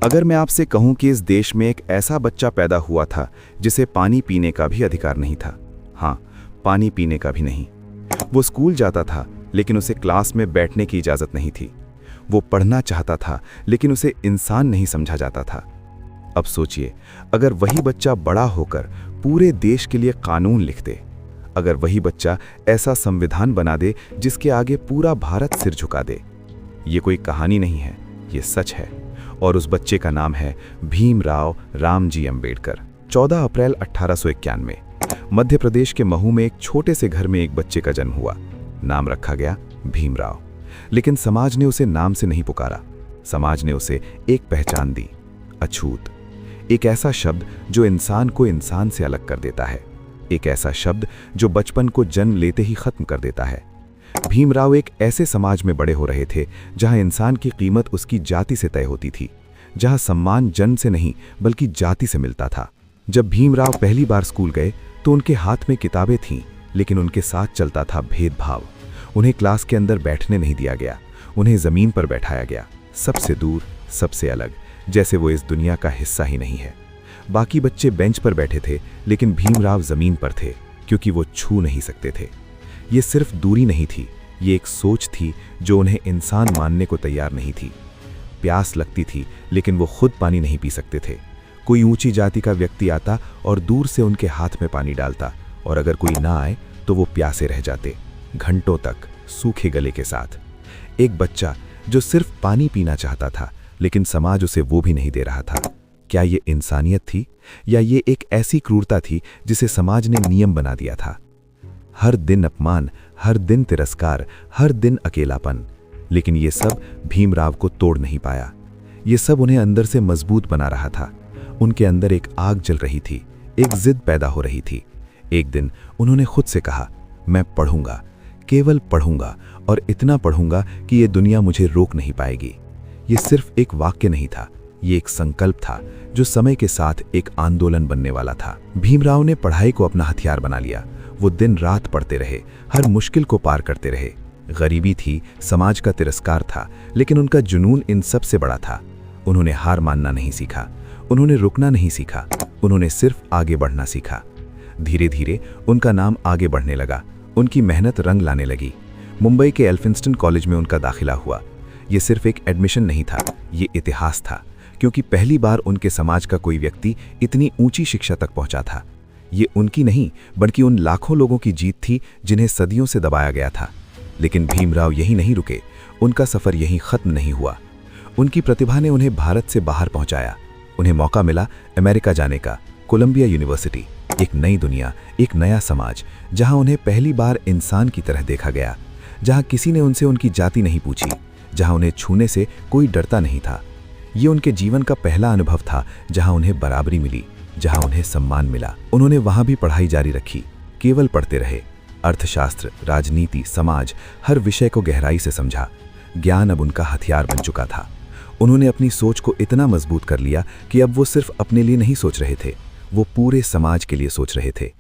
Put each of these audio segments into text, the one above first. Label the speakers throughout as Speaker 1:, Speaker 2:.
Speaker 1: अगर मैं आपसे कहूं कि इस देश में एक ऐसा बच्चा पैदा हुआ था जिसे पानी पीने का भी अधिकार नहीं था। हाँ, पानी पीने का भी नहीं। वो स्कूल जाता था लेकिन उसे क्लास में बैठने की इजाज़त नहीं थी। वो पढ़ना चाहता था लेकिन उसे इंसान नहीं समझा जाता था। अब सोचिए, अगर वही बच्चा बड़ा होकर पूरे देश के लिए कानून लिख दे, अगर वही बच्चा ऐसा संविधान बना दे जिसके आगे पूरा भारत सिर झुका दे। ये कोई कहानी नहीं है, ये सच है। और उस बच्चे का नाम है भीमराव रामजी अंबेडकर। 14 अप्रैल 1891 मध्य प्रदेश के महू में एक छोटे से घर में एक बच्चे का जन्म हुआ। नाम रखा गया भीमराव। लेकिन समाज ने उसे नाम से नहीं पुकारा। समाज ने उसे एक पहचान दी, अछूत। एक ऐसा शब्द जो इंसान को इंसान से अलग कर देता है। एक ऐसा शब्द जो बचपन को जन्म लेते ही खत्म कर देता है। भीमराव एक ऐसे समाज में बड़े हो रहे थे जहां इंसान की कीमत उसकी जाति से तय होती थी, जहां सम्मान जन्म से नहीं बल्कि जाति से मिलता था। जब भीमराव पहली बार स्कूल गए तो उनके हाथ में किताबें थीं, लेकिन उनके साथ चलता था भेदभाव। उन्हें क्लास के अंदर बैठने नहीं दिया गया, उन्हें जमीन पर बैठाया गया, सबसे दूर, सबसे अलग, जैसे वो इस दुनिया का हिस्सा ही नहीं है। बाकी बच्चे बेंच पर बैठे थे लेकिन भीमराव जमीन पर थे, क्योंकि वो छू नहीं सकते थे। ये सिर्फ दूरी नहीं थी, ये एक सोच थी जो उन्हें इंसान मानने को तैयार नहीं थी। प्यास लगती थी लेकिन वो खुद पानी नहीं पी सकते थे। कोई ऊंची जाति का व्यक्ति आता और दूर से उनके हाथ में पानी डालता, और अगर कोई ना आए तो वो प्यासे रह जाते, घंटों तक, सूखे गले के साथ। एक बच्चा जो सिर्फ पानी पीना चाहता था लेकिन समाज उसे वो भी नहीं दे रहा था। क्या ये इंसानियत थी या ये एक ऐसी क्रूरता थी जिसे समाज ने नियम बना दिया था? हर दिन अपमान, हर दिन तिरस्कार, हर दिन अकेलापन। लेकिन ये सब भीमराव को तोड़ नहीं पाया। ये सब उन्हें अंदर से मजबूत बना रहा था। उनके अंदर एक आग जल रही थी, एक जिद पैदा हो रही थी। एक दिन उन्होंने खुद से कहा, मैं पढ़ूंगा, केवल पढ़ूंगा, और इतना पढ़ूंगा कि ये दुनिया मुझे रोक नहीं पाएगी। ये सिर्फ एक वाक्य नहीं था, ये एक संकल्प था जो समय के साथ एक आंदोलन बनने वाला था। भीमराव ने पढ़ाई को अपना हथियार बना लिया। वो दिन रात पढ़ते रहे, हर मुश्किल को पार करते रहे। गरीबी थी, समाज का तिरस्कार था, लेकिन उनका जुनून इन सब से बड़ा था। उन्होंने हार मानना नहीं सीखा, उन्होंने रुकना नहीं सीखा, उन्होंने सिर्फ आगे बढ़ना सीखा। धीरे धीरे उनका नाम आगे बढ़ने लगा, उनकी मेहनत रंग लाने लगी। मुंबई के एल्फिंस्टन कॉलेज में उनका दाखिला हुआ। ये सिर्फ एक एडमिशन नहीं था, ये इतिहास था, क्योंकि पहली बार उनके समाज का कोई व्यक्ति इतनी ऊंची शिक्षा तक पहुंचा था। ये उनकी नहीं बल्कि उन लाखों लोगों की जीत थी जिन्हें सदियों से दबाया गया था। लेकिन भीमराव यहीं नहीं रुके, उनका सफर यहीं खत्म नहीं हुआ। उनकी प्रतिभा ने उन्हें भारत से बाहर पहुंचाया। उन्हें मौका मिला अमेरिका जाने का, कोलंबिया यूनिवर्सिटी। एक नई दुनिया, एक नया समाज, जहां उन्हें पहली बार इंसान की तरह देखा गया, जहां किसी ने उनसे उनकी जाति नहीं पूछी, जहां उन्हें छूने से कोई डरता नहीं था। ये उनके जीवन का पहला अनुभव था जहां उन्हें बराबरी मिली, जहां उन्हें सम्मान मिला। उन्होंने वहां भी पढ़ाई जारी रखी, केवल पढ़ते रहे। अर्थशास्त्र, राजनीति, समाज, हर विषय को गहराई से समझा। ज्ञान अब उनका हथियार बन चुका था। उन्होंने अपनी सोच को इतना मजबूत कर लिया कि अब वो सिर्फ अपने लिए नहीं सोच रहे थे, वो पूरे समाज के लिए सोच रहे थे।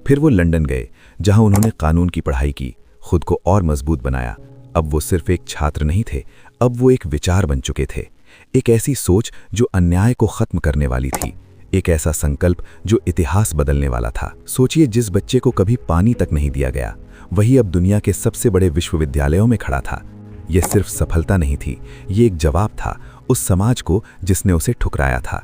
Speaker 1: फिर वो लंदन गए, जहां उन्होंने कानून की पढ़ाई की, खुद को और मजबूत बनाया। अब वो सिर्फ एक छात्र नहीं थे, अब वो एक विचार बन चुके थे। एक ऐसी सोच जो अन्याय को खत्म करने वाली थी, एक ऐसा संकल्प जो इतिहास बदलने वाला था। सोचिए, जिस बच्चे को कभी पानी तक नहीं दिया गया, वही अब दुनिया के सबसे बड़े विश्वविद्यालयों में खड़ा था। यह सिर्फ सफलता नहीं थी, ये एक जवाब था उस समाज को जिसने उसे ठुकराया था।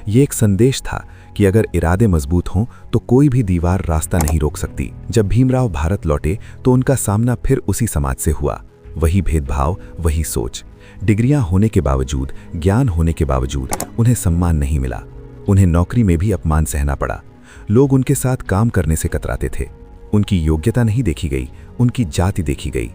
Speaker 1: ये एक संदेश था कि अगर इरादे मजबूत हों तो कोई भी दीवार रास्ता नहीं रोक सकती। जब भीमराव भारत लौटे तो उनका सामना फिर उसी समाज से हुआ। वही भेदभाव, वही सोच। डिग्रियां होने के बावजूद, ज्ञान होने के बावजूद उन्हें सम्मान नहीं मिला। उन्हें नौकरी में भी अपमान सहना पड़ा। लोग उनके साथ काम करने से कतराते थे। उनकी योग्यता नहीं देखी गई, उनकी जाति देखी गई।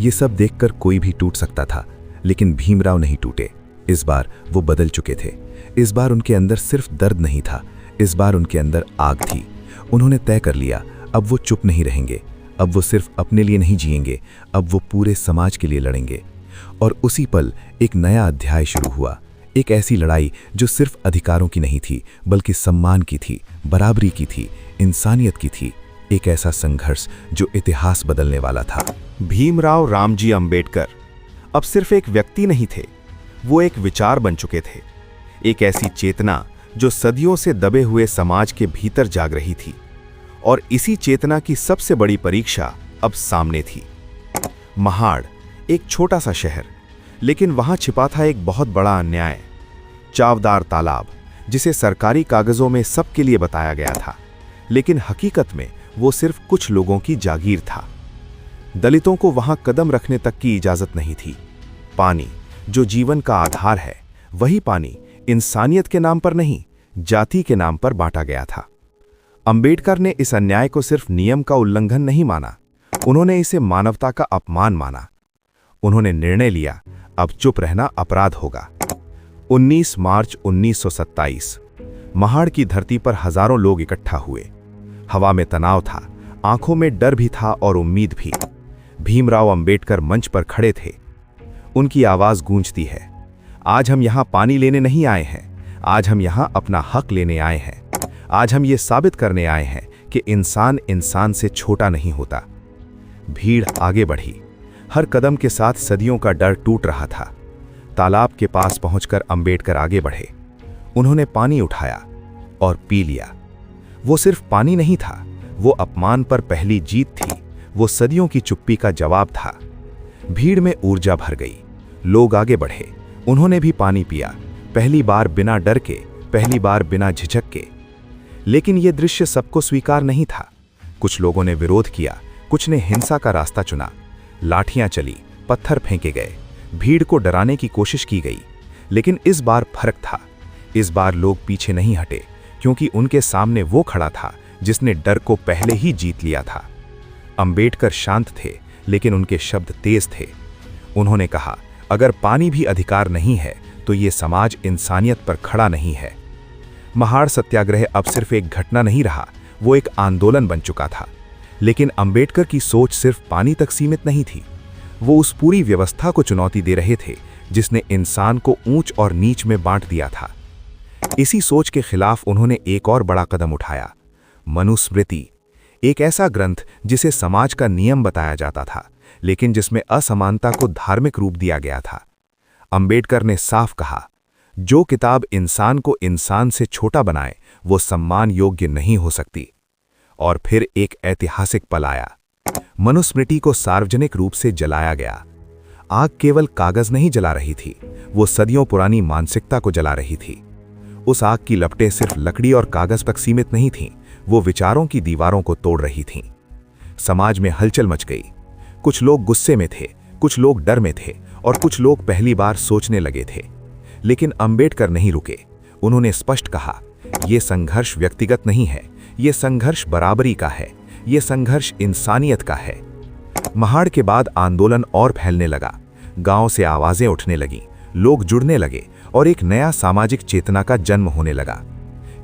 Speaker 1: ये सब देखकर कोई भी टूट सकता था, लेकिन भीमराव नहीं टूटे। इस बार वो बदल चुके थे। इस बार उनके अंदर सिर्फ दर्द नहीं था, इस बार उनके अंदर आग थी। उन्होंने तय कर लिया, अब वो चुप नहीं रहेंगे। अब वो सिर्फ अपने लिए नहीं जिएंगे, अब वो पूरे समाज के लिए लड़ेंगे। और उसी पल एक नया अध्याय शुरू हुआ। एक ऐसी लड़ाई जो सिर्फ अधिकारों की नहीं थी, बल्कि सम्मान की थी, बराबरी की थी, इंसानियत की थी। एक ऐसा संघर्ष जो इतिहास बदलने वाला था।
Speaker 2: भीमराव रामजी अंबेडकर अब सिर्फ एक व्यक्ति नहीं थे, वो एक विचार बन चुके थे।
Speaker 1: एक ऐसी चेतना जो सदियों से दबे हुए समाज के भीतर जाग रही थी, और इसी चेतना की सबसे बड़ी परीक्षा अब सामने थी। महाड़ एक छोटा सा शहर, लेकिन वहां छिपा था एक बहुत बड़ा अन्याय। चावदार तालाब, जिसे सरकारी कागजों में सबके लिए बताया गया था, लेकिन हकीकत में वो सिर्फ कुछ लोगों की जागीर था। दलितों को वहां कदम रखने तक की इजाजत नहीं थी। पानी, जो जीवन का आधार है, वही पानी इंसानियत के नाम पर नहीं, जाति के नाम पर बांटा गया था। अंबेडकर ने इस अन्याय को सिर्फ नियम का उल्लंघन नहीं माना, उन्होंने इसे मानवता का अपमान माना। उन्होंने निर्णय लिया, अब चुप रहना अपराध होगा। 19 मार्च 1927 महाड़ की धरती पर हजारों लोग इकट्ठा हुए। हवा में तनाव था, आंखों में डर भी था और उम्मीद भी। भीमराव अंबेडकर मंच पर खड़े थे। उनकी आवाज गूंजती है, आज हम यहां पानी लेने नहीं आए हैं, आज हम यहां अपना हक लेने आए हैं। आज हम ये साबित करने आए हैं कि इंसान इंसान से छोटा नहीं होता। भीड़ आगे बढ़ी, हर कदम के साथ सदियों का डर टूट रहा था। तालाब के पास पहुंचकर अंबेडकर आगे बढ़े। उन्होंने पानी उठाया और पी लिया। वो सिर्फ पानी नहीं था, वो अपमान पर पहली जीत थी, वो सदियों की चुप्पी का जवाब था। भीड़ में ऊर्जा भर गई, लोग आगे बढ़े। उन्होंने भी पानी पिया, पहली बार बिना डर के, पहली बार बिना झिझक के। लेकिन यह दृश्य सबको स्वीकार नहीं था। कुछ लोगों ने विरोध किया, कुछ ने हिंसा का रास्ता चुना। लाठियां चली, पत्थर फेंके गए, भीड़ को डराने की कोशिश की गई। लेकिन इस बार फर्क था। इस बार लोग पीछे नहीं हटे, क्योंकि उनके सामने वो खड़ा था जिसने डर को पहले ही जीत लिया था। अंबेडकर शांत थे, लेकिन उनके शब्द तेज थे। उन्होंने कहा, अगर पानी भी अधिकार नहीं है तो ये समाज इंसानियत पर खड़ा नहीं है। महाड़ सत्याग्रह अब सिर्फ एक घटना नहीं रहा, वो एक आंदोलन बन चुका था। लेकिन अंबेडकर की सोच सिर्फ पानी तक सीमित नहीं थी। वो उस पूरी व्यवस्था को चुनौती दे रहे थे जिसने इंसान को ऊंच और नीच में बांट दिया था। इसी सोच के खिलाफ उन्होंने एक और बड़ा कदम उठाया, मनुस्मृति। एक ऐसा ग्रंथ जिसे समाज का नियम बताया जाता था, लेकिन जिसमें असमानता को धार्मिक रूप दिया गया था। अंबेडकर ने साफ कहा, जो किताब इंसान को इंसान से छोटा बनाए वो सम्मान योग्य नहीं हो सकती। और फिर एक ऐतिहासिक पल आया। मनुस्मृति को सार्वजनिक रूप से जलाया गया। आग केवल कागज नहीं जला रही थी, वो सदियों पुरानी मानसिकता को जला रही थी। उस आग की लपटें सिर्फ लकड़ी और कागज तक सीमित नहीं थीं, वो विचारों की दीवारों को तोड़ रही थीं। समाज में हलचल मच गई। कुछ लोग गुस्से में थे, कुछ लोग डर में थे, और कुछ लोग पहली बार सोचने लगे थे। लेकिन अंबेडकर नहीं रुके। उन्होंने स्पष्ट कहा, यह संघर्ष व्यक्तिगत नहीं है, यह संघर्ष बराबरी का है, यह संघर्ष इंसानियत का है। महाड़ के बाद आंदोलन और फैलने लगा। गांव से आवाजें उठने लगीं, लोग जुड़ने लगे और एक नया सामाजिक चेतना का जन्म होने लगा।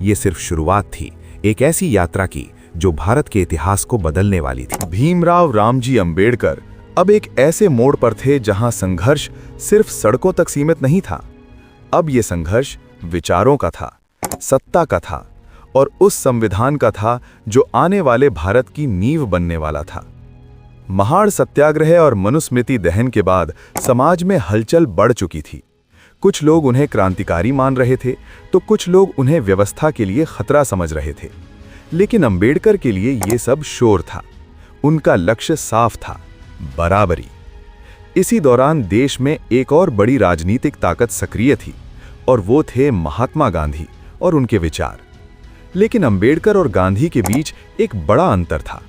Speaker 1: ये सिर्फ शुरुआत थी, एक ऐसी यात्रा की जो भारत के इतिहास को बदलने वाली थी।
Speaker 2: भीमराव रामजी अंबेडकर अब एक ऐसे मोड़ पर थे जहां संघर्ष सिर्फ सड़कों तक सीमित नहीं था। अब ये संघर्ष विचारों का था, सत्ता का था, और उस संविधान का था जो आने वाले भारत की नींव बनने वाला था। महाड़ सत्याग्रह और मनुस्मृति दहन के बाद समाज में हलचल बढ़ चुकी थी। कुछ लोग उन्हें क्रांतिकारी मान रहे थे, तो कुछ लोग उन्हें व्यवस्था के लिए खतरा समझ रहे थे। लेकिन अंबेडकर के लिए ये सब शोर था। उनका लक्ष्य साफ था, बराबरी। इसी दौरान देश में एक और बड़ी राजनीतिक ताकत सक्रिय थी, और वो थे महात्मा गांधी और उनके विचार। लेकिन अंबेडकर और गांधी के बीच एक बड़ा अंतर था।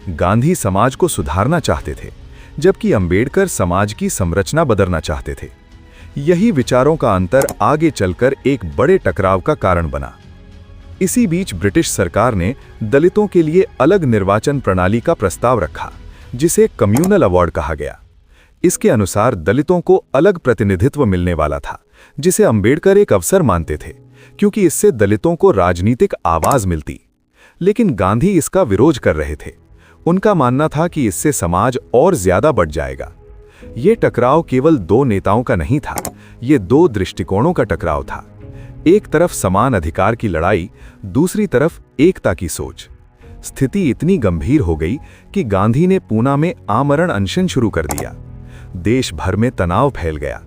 Speaker 2: गांधी समाज को सुधारना चाहते थे, जबकि अंबेडकर समाज की संरचना बदलना चाहते थे। यही विचारों का अंतर आगे चलकर एक बड़े टकराव का कारण बना। इसी बीच ब्रिटिश सरकार ने दलितों के लिए अलग निर्वाचन प्रणाली का प्रस्ताव रखा, जिसे कम्युनल अवार्ड कहा गया। इसके अनुसार दलितों को अलग प्रतिनिधित्व मिलने वाला था, जिसे अंबेडकर एक अवसर मानते थे, क्योंकि इससे दलितों को राजनीतिक आवाज मिलती। लेकिन गांधी इसका विरोध कर रहे थे। उनका मानना था कि इससे समाज और ज्यादा बढ़ जाएगा। ये टकराव केवल दो नेताओं का नहीं था, ये दो दृष्टिकोणों का टकराव था। एक तरफ समान अधिकार की लड़ाई, दूसरी तरफ एकता की सोच। स्थिति इतनी गंभीर हो गई कि गांधी ने पूना में आमरण अनशन शुरू कर दिया। देश भर में तनाव फैल गया।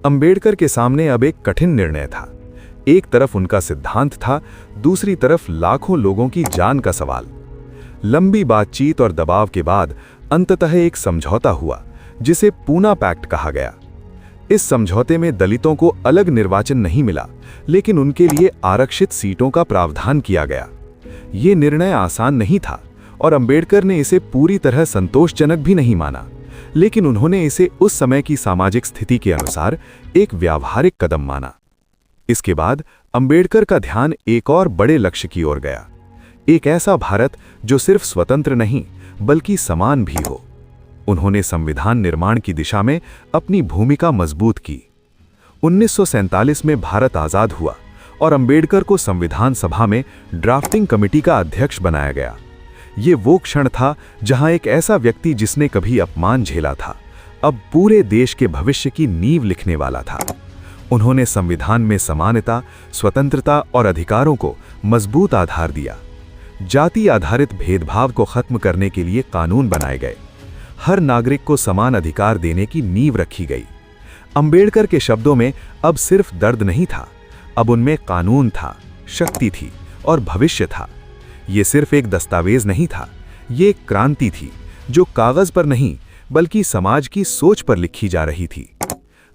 Speaker 2: अंबेडकर के सामने अब एक कठिन निर्णय था एक तरफ उनका सिद्धांत था, दूसरी तरफ लाखों लोगों की जान का सवाल। लंबी बातचीत और दबाव के बाद अंततः एक समझौता हुआ, जिसे पूना पैक्ट कहा गया। इस समझौते में दलितों को अलग निर्वाचन नहीं मिला, लेकिन उनके लिए आरक्षित सीटों का प्रावधान किया गया। ये निर्णय आसान नहीं था और अंबेडकर ने इसे पूरी तरह संतोषजनक भी नहीं माना, लेकिन उन्होंने इसे उस समय की सामाजिक स्थिति के अनुसार एक व्यावहारिक कदम माना। इसके बाद अंबेडकर का ध्यान एक और बड़े लक्ष्य की ओर गया, एक ऐसा भारत जो सिर्फ स्वतंत्र नहीं बल्कि समान भी हो। उन्होंने संविधान निर्माण की दिशा में अपनी भूमिका मजबूत की। 1947 में भारत आजाद हुआ और अंबेडकर को संविधान सभा में ड्राफ्टिंग कमेटी का अध्यक्ष बनाया गया। ये वो क्षण था जहां एक ऐसा व्यक्ति जिसने कभी अपमान झेला था, अब पूरे देश के भविष्य की नींव लिखने वाला था। उन्होंने संविधान में समानता, स्वतंत्रता और अधिकारों को मजबूत आधार दिया। जाति आधारित भेदभाव को खत्म करने के लिए कानून बनाए गए। हर नागरिक को समान अधिकार देने की नींव रखी गई। अंबेडकर के शब्दों में अब सिर्फ दर्द नहीं था, अब उनमें कानून था, शक्ति थी और भविष्य था। ये सिर्फ एक दस्तावेज नहीं था, ये एक क्रांति थी जो कागज पर नहीं बल्कि समाज की सोच पर लिखी जा रही थी।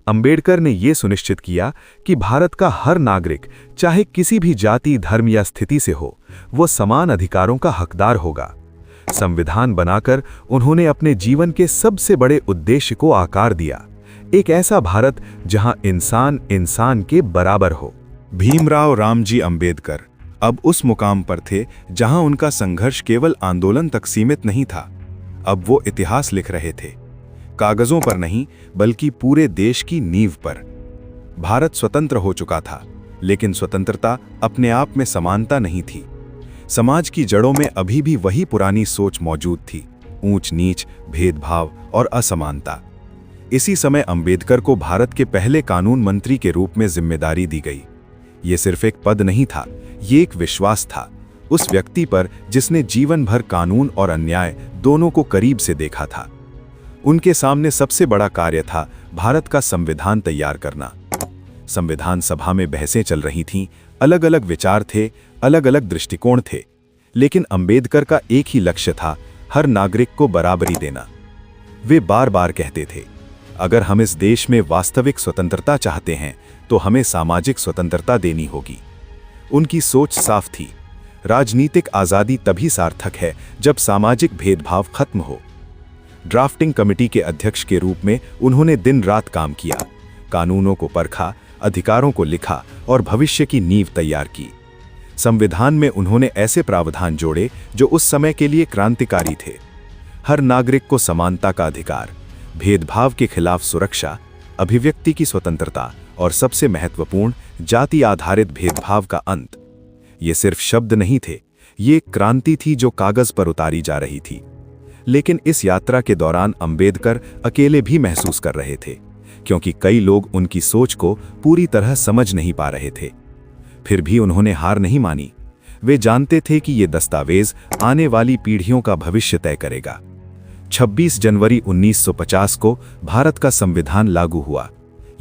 Speaker 2: अंबेडकर ने यह सुनिश्चित किया कि भारत का हर नागरिक, चाहे किसी भी जाति, धर्म या स्थिति से हो, वो समान अधिकारों का हकदार होगा। संविधान बनाकर उन्होंने अपने जीवन के सबसे बड़े उद्देश्य को आकार दिया, एक ऐसा भारत जहां इंसान इंसान के बराबर हो।
Speaker 1: भीमराव रामजी अंबेडकर अब उस मुकाम पर थे जहां उनका संघर्ष केवल आंदोलन तक सीमित नहीं था। अब वो इतिहास लिख रहे थे, कागजों पर नहीं बल्कि पूरे देश की नींव पर। भारत स्वतंत्र हो चुका था, लेकिन स्वतंत्रता अपने आप में समानता नहीं थी। समाज की जड़ों में अभी भी वही पुरानी सोच मौजूद थी, ऊंच नीच, भेदभाव और असमानता। इसी समय अंबेडकर को भारत के पहले कानून मंत्री के रूप में जिम्मेदारी दी गई। ये सिर्फ एक पद नहीं था, ये एक विश्वास था उस व्यक्ति पर जिसने जीवन भर कानून और अन्याय दोनों को करीब से देखा था। उनके सामने सबसे बड़ा कार्य था भारत का संविधान तैयार करना। संविधान सभा में बहसें चल रही थीं, अलग अलग विचार थे, अलग अलग दृष्टिकोण थे, लेकिन अंबेडकर का एक ही लक्ष्य था, हर नागरिक को बराबरी देना। वे बार बार कहते थे, अगर हम इस देश में वास्तविक स्वतंत्रता चाहते हैं तो हमें सामाजिक स्वतंत्रता देनी होगी। उनकी सोच साफ थी, राजनीतिक आज़ादी तभी सार्थक है जब सामाजिक भेदभाव खत्म हो। ड्राफ्टिंग कमेटी के अध्यक्ष के रूप में उन्होंने दिन रात काम किया, कानूनों को परखा, अधिकारों को लिखा और भविष्य की नींव तैयार की। संविधान में उन्होंने ऐसे प्रावधान जोड़े जो उस समय के लिए क्रांतिकारी थे। हर नागरिक को समानता का अधिकार, भेदभाव के खिलाफ सुरक्षा, अभिव्यक्ति की स्वतंत्रता और सबसे महत्वपूर्ण, जाति आधारित भेदभाव का अंत। ये सिर्फ शब्द नहीं थे, ये क्रांति थी जो कागज पर उतारी जा रही थी। लेकिन इस यात्रा के दौरान अंबेडकर अकेले भी महसूस कर रहे थे, क्योंकि कई लोग उनकी सोच को पूरी तरह समझ नहीं पा रहे थे। फिर भी उन्होंने हार नहीं मानी। वे जानते थे कि ये दस्तावेज आने वाली पीढ़ियों का भविष्य तय करेगा। 26 जनवरी 1950 को भारत का संविधान लागू हुआ।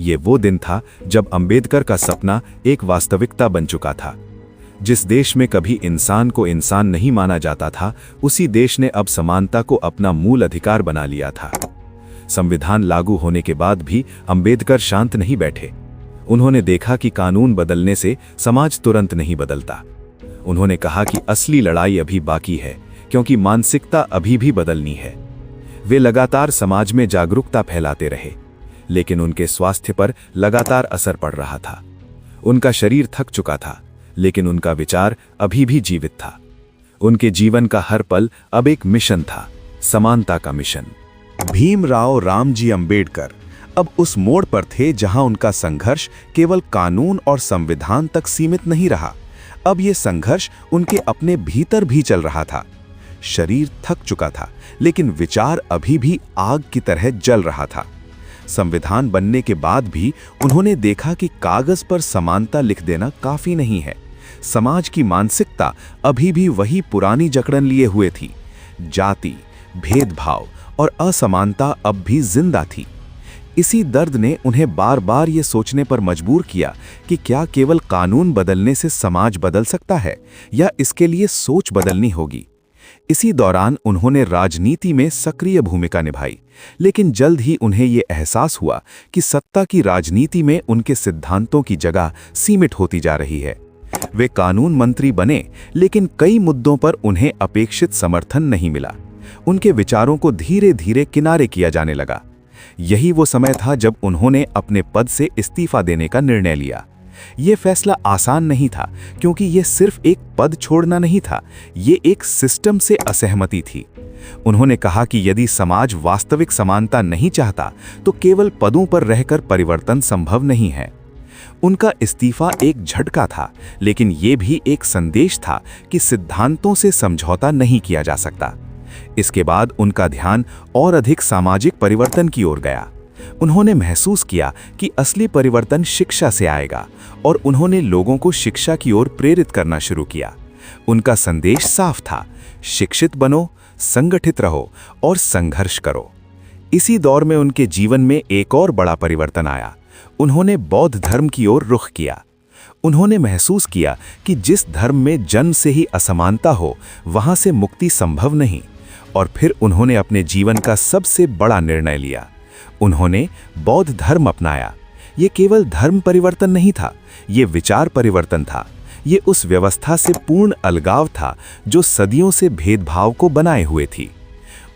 Speaker 1: ये वो दिन था जब अंबेडकर का सपना एक वास्तविकता बन चुका था। जिस देश में कभी इंसान को इंसान नहीं माना जाता था, उसी देश ने अब समानता को अपना मूल अधिकार बना लिया था। संविधान लागू होने के बाद भी अंबेडकर शांत नहीं बैठे। उन्होंने देखा कि कानून बदलने से समाज तुरंत नहीं बदलता। उन्होंने कहा कि असली लड़ाई अभी बाकी है, क्योंकि मानसिकता अभी भी बदलनी है। वे लगातार समाज में जागरूकता फैलाते रहे, लेकिन उनके स्वास्थ्य पर लगातार असर पड़ रहा था। उनका शरीर थक चुका था, लेकिन उनका विचार अभी भी जीवित था। उनके जीवन का हर पल अब एक मिशन था, समानता का मिशन। भीमराव रामजी अंबेडकर अब उस मोड़ पर थे जहां उनका संघर्ष केवल कानून और संविधान तक सीमित नहीं रहा। अब यह संघर्ष उनके अपने भीतर भी चल रहा था। शरीर थक चुका था, लेकिन विचार अभी भी आग की तरह जल रहा था। संविधान बनने के बाद भी उन्होंने देखा कि कागज पर समानता लिख देना काफी नहीं है। समाज की मानसिकता अभी भी वही पुरानी जकड़न लिए हुए थी। जाति, भेदभाव और असमानता अब भी जिंदा थी।
Speaker 2: इसी दर्द ने उन्हें बार बार ये सोचने पर मजबूर किया कि क्या केवल कानून बदलने से समाज बदल सकता है या इसके लिए सोच बदलनी होगी। इसी दौरान उन्होंने राजनीति में सक्रिय भूमिका निभाई, लेकिन जल्द ही उन्हें ये एहसास हुआ कि सत्ता की राजनीति में उनके सिद्धांतों की जगह सीमित होती जा रही है। वे कानून मंत्री बने, लेकिन कई मुद्दों पर उन्हें अपेक्षित समर्थन नहीं मिला। उनके विचारों को धीरे धीरे किनारे किया जाने लगा। यही वो समय था जब उन्होंने अपने पद से इस्तीफा देने का निर्णय लिया। ये फैसला आसान नहीं था, क्योंकि ये सिर्फ एक पद छोड़ना नहीं था, ये एक सिस्टम से असहमति थी। उन्होंने कहा कि यदि समाज वास्तविक समानता नहीं चाहता तो केवल पदों पर रहकर परिवर्तन संभव नहीं है। उनका इस्तीफा एक झटका था, लेकिन ये भी एक संदेश था कि सिद्धांतों से समझौता नहीं किया जा सकता। इसके बाद उनका ध्यान और अधिक सामाजिक परिवर्तन की ओर गया। उन्होंने महसूस किया कि असली परिवर्तन शिक्षा से आएगा, और उन्होंने लोगों को शिक्षा की ओर प्रेरित करना शुरू किया। उनका संदेश साफ था, शिक्षित बनो, संगठित रहो और संघर्ष करो। इसी दौर में उनके जीवन में एक और बड़ा परिवर्तन आया। उन्होंने बौद्ध धर्म की ओर रुख किया। उन्होंने महसूस किया कि जिस धर्म में जन्म से ही असमानता हो, वहां से मुक्ति संभव नहीं। और फिर उन्होंने अपने जीवन का सबसे बड़ा निर्णय लिया। उन्होंने बौद्ध धर्म अपनाया। ये केवल धर्म परिवर्तन नहीं था, ये विचार परिवर्तन था। ये उस व्यवस्था से पूर्ण अलगाव था जो सदियों से भेदभाव को बनाए हुए थी।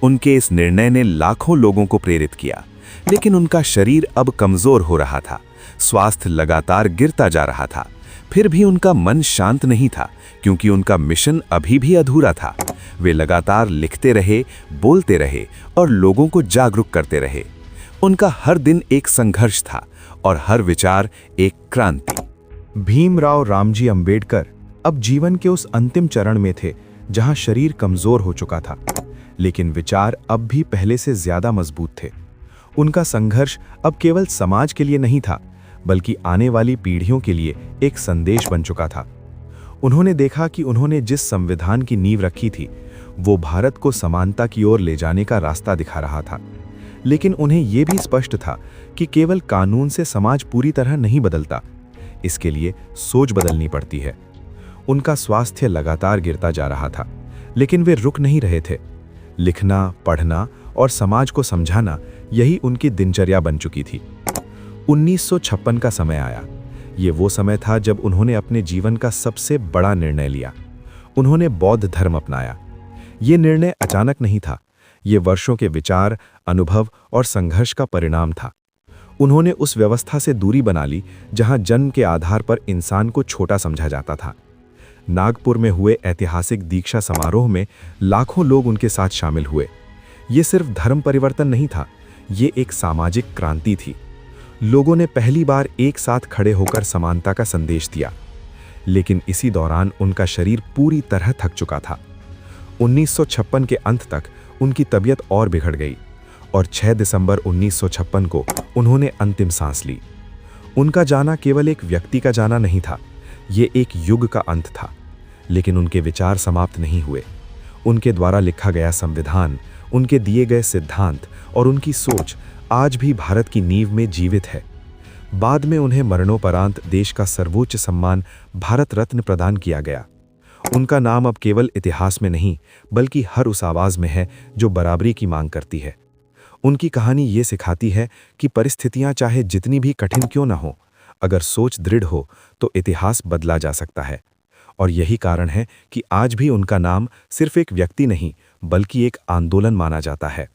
Speaker 2: उनके इस निर्णय ने लाखों लोगों को प्रेरित किया, लेकिन उनका शरीर अब कमजोर हो रहा था। स्वास्थ्य लगातार गिरता जा रहा था। फिर भी उनका मन शांत नहीं था, क्योंकि उनका मिशन अभी भी अधूरा था। वे लगातार लिखते रहे, बोलते रहे और लोगों को जागरूक करते रहे। उनका हर दिन एक संघर्ष था और हर विचार एक क्रांति।
Speaker 1: भीमराव रामजी अंबेडकर अब जीवन के उस अंतिम चरण में थे जहां शरीर कमजोर हो चुका था, लेकिन विचार अब भी पहले से ज्यादा मजबूत थे। उनका संघर्ष अब केवल समाज के लिए नहीं था, बल्कि आने वाली पीढ़ियों के लिए एक संदेश बन चुका था। उन्होंने देखा कि उन्होंने जिस संविधान की नींव रखी थी, वो भारत को समानता की ओर ले जाने का रास्ता दिखा रहा था। लेकिन उन्हें यह भी स्पष्ट था कि केवल कानून से समाज पूरी तरह नहीं बदलता, इसके लिए सोच बदलनी पड़ती है। उनका स्वास्थ्य लगातार गिरता जा रहा था, लेकिन वे रुक नहीं रहे थे। लिखना, पढ़ना और समाज को समझाना, यही उनकी दिनचर्या बन चुकी थी। 1956 का समय आया। ये वो समय था जब उन्होंने अपने जीवन का सबसे बड़ा निर्णय लिया। उन्होंने बौद्ध धर्म अपनाया। ये निर्णय अचानक नहीं था, ये वर्षों के विचार, अनुभव और संघर्ष का परिणाम था। उन्होंने उस व्यवस्था से दूरी बना ली जहां जन्म के आधार पर इंसान को छोटा समझा जाता था। नागपुर में हुए ऐतिहासिक दीक्षा समारोह में लाखों लोग उनके साथ शामिल हुए। ये सिर्फ धर्म परिवर्तन नहीं था, ये एक सामाजिक क्रांति थी। लोगों ने पहली बार एक साथ खड़े होकर समानता का संदेश दिया। लेकिन इसी दौरान उनका शरीर पूरी तरह थक चुका था। 1956 के अंत तक उनकी तबीयत और बिगड़ गई और 6 दिसंबर 1956 को उन्होंने अंतिम सांस ली। उनका जाना केवल एक व्यक्ति का जाना नहीं था, ये एक युग का अंत था। लेकिन उनके विचार समाप्त नहीं हुए। उनके द्वारा लिखा गया संविधान, उनके दिए गए सिद्धांत और उनकी सोच आज भी भारत की नींव में जीवित है। बाद में उन्हें मरणोपरांत देश का सर्वोच्च सम्मान भारत रत्न प्रदान किया गया। उनका नाम अब केवल इतिहास में नहीं, बल्कि हर उस आवाज में है जो बराबरी की मांग करती है। उनकी कहानी ये सिखाती है कि परिस्थितियां चाहे जितनी भी कठिन क्यों न हो, अगर सोच दृढ़ हो तो इतिहास बदला जा सकता है। और यही कारण है कि आज भी उनका नाम सिर्फ एक व्यक्ति नहीं, बल्कि एक आंदोलन माना जाता है।